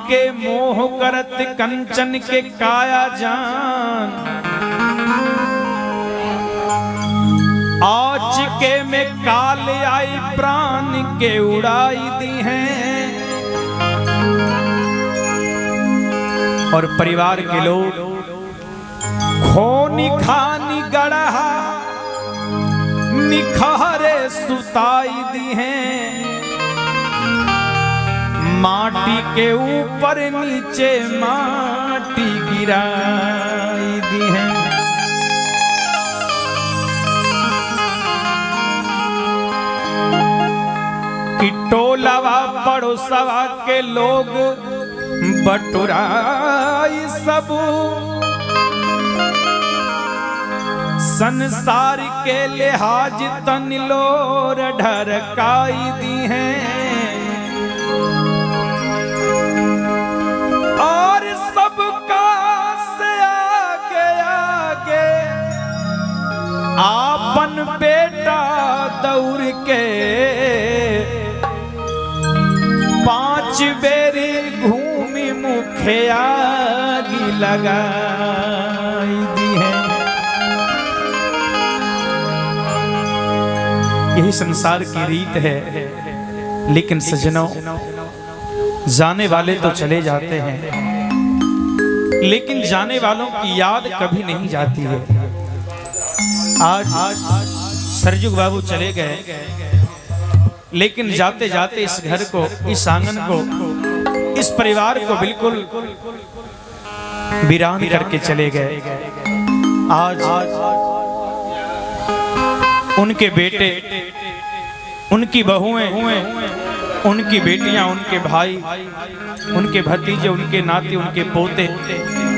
के मोह करत कंचन के काया जान, आज के में काल आई प्राण के उड़ाई दी हैं। और परिवार के लोग खोनी खानी गढ़ा निखारे सुताई दी हैं। माटी के ऊपर नीचे माटी गिराई दी है। कि टोलावा पड़ोसवा के लोग बटुराई सब, संसार के लिहाज तन लोर ढरकाई दी हैं। और सबका से आगे आगे आपन बेटा दौड़ के 5 बेरी घूमी मुखे आगी लगाई दी है। यही संसार की रीत है। लेकिन सजनों, जाने वाले तो चले जाते हैं, लेकिन जाने वालों की याद कभी नहीं जाती है। आज सरजुग बाबू चले गए, लेकिन जाते जाते इस घर को, इस आंगन को, इस परिवार को बिल्कुल वीरान करके चले गए। आज उनके बेटे, उनकी बहुएं, उनकी बेटियां, उनके भाई, उनके भतीजे, उनके नाती, उनके पोते,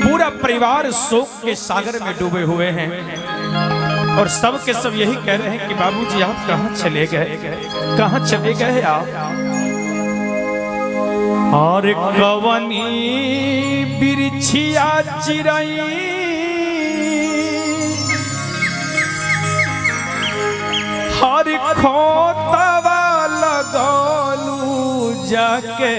पूरा परिवार शोक के सागर में डूबे हुए हैं। और सब के सब यही कह रहे हैं कि बाबूजी आप कहां चले गए, कहां चले गए आप। और कवनी बिरछिया चिरई हर खोतवा लगौलू जाके,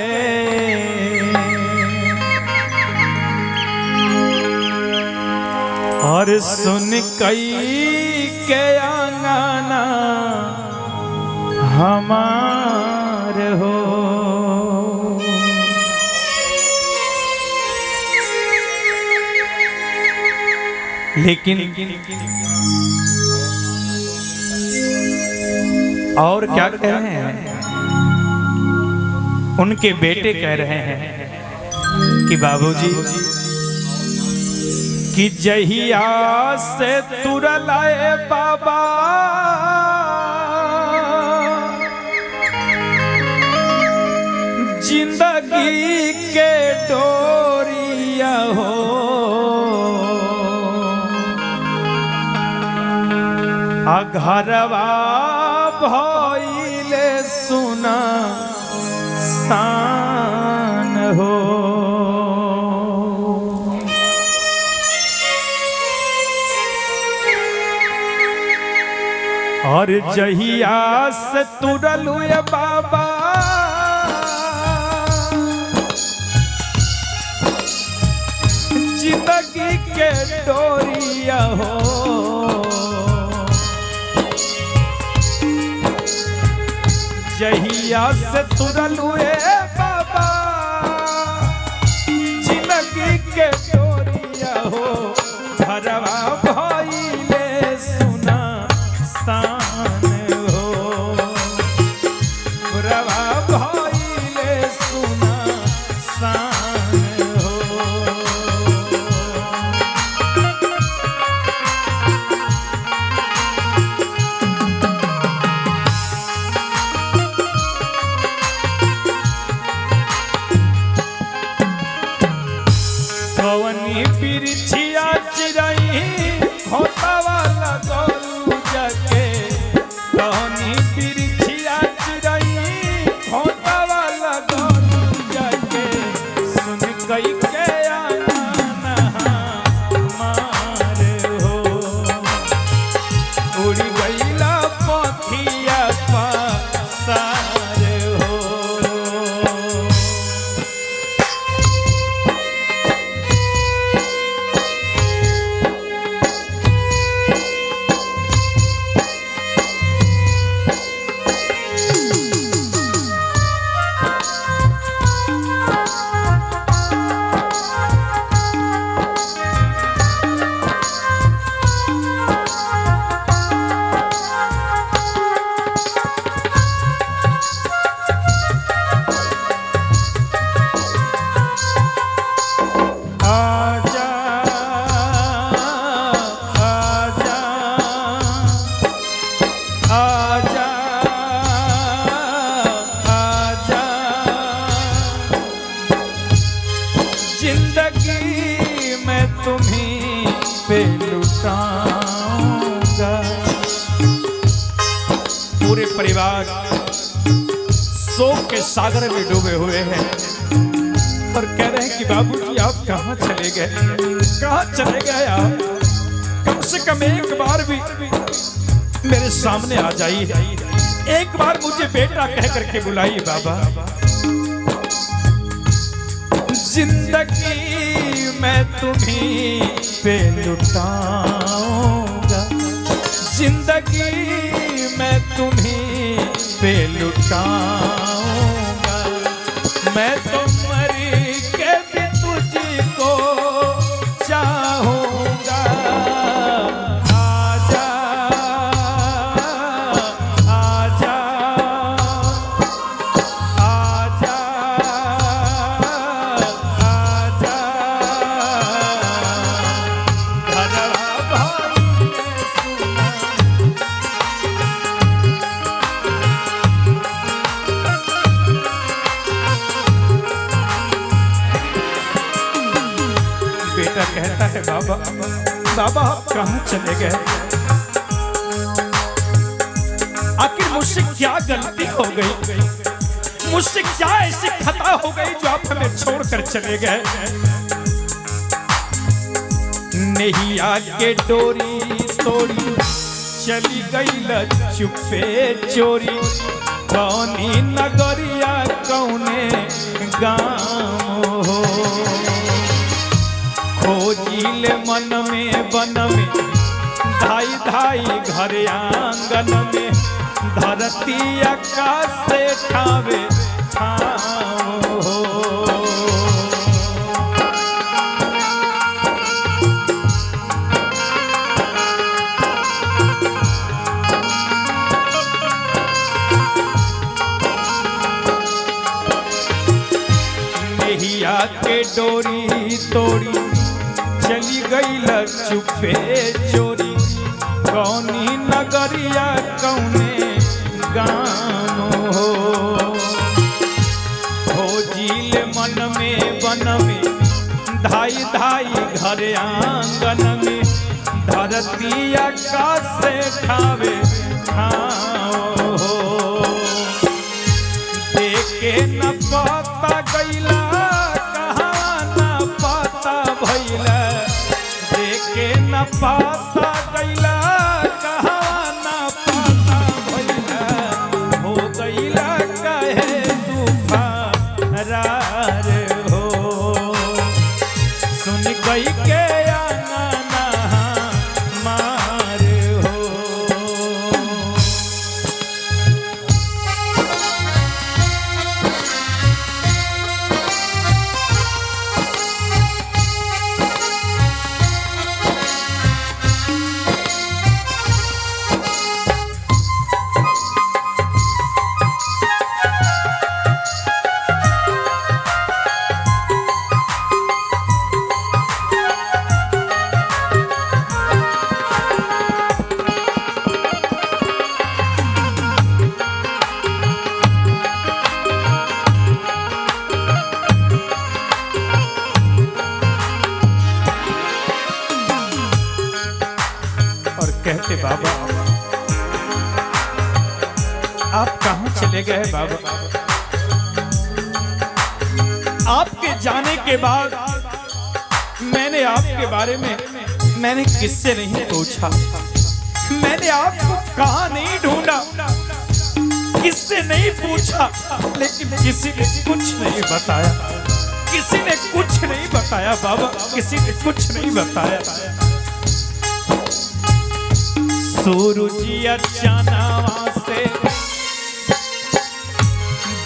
और सुन कई के आंगना हमार हो। लेकिन और क्या कह रहे हैं, उनके बेटे कह रहे हैं कि बाबूजी कि जहिया से तुरलाए बाबा जिंदगी के डोरिया हो, घरवा भइले सुना सान हो। और जहिया से तुरलू बाबा जिंदगी के डोरिया हो, जहिया से तुरलू बाबा जिंदगी के डोरिया हो, घरवा भइले सुना सान हो, घरवा भइले सुना सान हो। कवनी बिरछिया चिरई खोतवा लगौलू जाके, कवनी बिरछिया चिरई खोतवा लगौलू जाके, सुन कई के आंगना हमार हो, उड़ गईला पखिया पासार हो। जिंदगी मैं तुम्हीं पे लुटाऊंगा। पूरे परिवार शोक के सागर में डूबे हुए हैं और कह रहे हैं कि बाबूजी आप कहाँ चले गए, कहाँ चले गए आप? कम से कम एक बार भी मेरे सामने आ जाइए, एक बार मुझे बेटा कह करके बुलाइए बाबा। जिंदगी मैं तुम्हीं पे लुटाऊंगा, जिंदगी मैं तुम्हीं पे लुटाऊंगा। मैं तो मरी के भी तुझको चाहूंगा। आजा आजा आजा आजा धनवा भाई ने सुना। बेटा कहता है बाबा बाबा आप कहाँ चले गए? आखिर मुझसे क्या गलती हो गई, मुझसे क्या ऐसी खता हो गई जो आप हमें छोड़कर चले गए? नहीं आके डोरी तोड़ी चली गई चुपे चोरी। कौनी नगरिया कौने गाँव हो, खोजिले मन में बन में धाई धाई घर आंगन में। धरती आकाश से ठावे ठाव हो। नैया के डोरी तोड़ी चली गई चुपे चोरी। कौनी नगरिया कौने गाँव हो, खोजिले मन में बन में धाई धाई घर आंगन में। धरती आकाश से ठावे ठाव हो। देखे न पता गईला कहाँ न पता भइला, देखे न पता गईला कहाँ न पता भइला। हो गईला कहे तूफान हो, सुन गई के आना ना मार हो। कहते बाबा आप कहाँ चले गए बाबा? आपके जाने के बाद मैंने आपके बारे में मैंने किससे नहीं पूछा, मैंने आपको कहाँ नहीं ढूंढा, किससे नहीं पूछा, लेकिन किसी ने कुछ नहीं बताया, किसी ने कुछ नहीं बताया बाबा, किसी ने कुछ नहीं बताया। सूरजिया चानावा से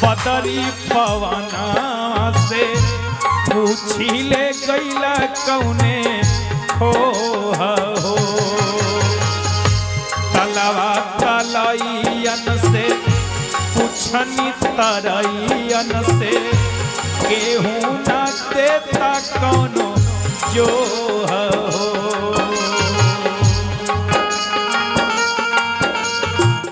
बदरी पवना से पूछी ले गईला कौने हो। तलवा तलैयन से पूछनी तरैयन से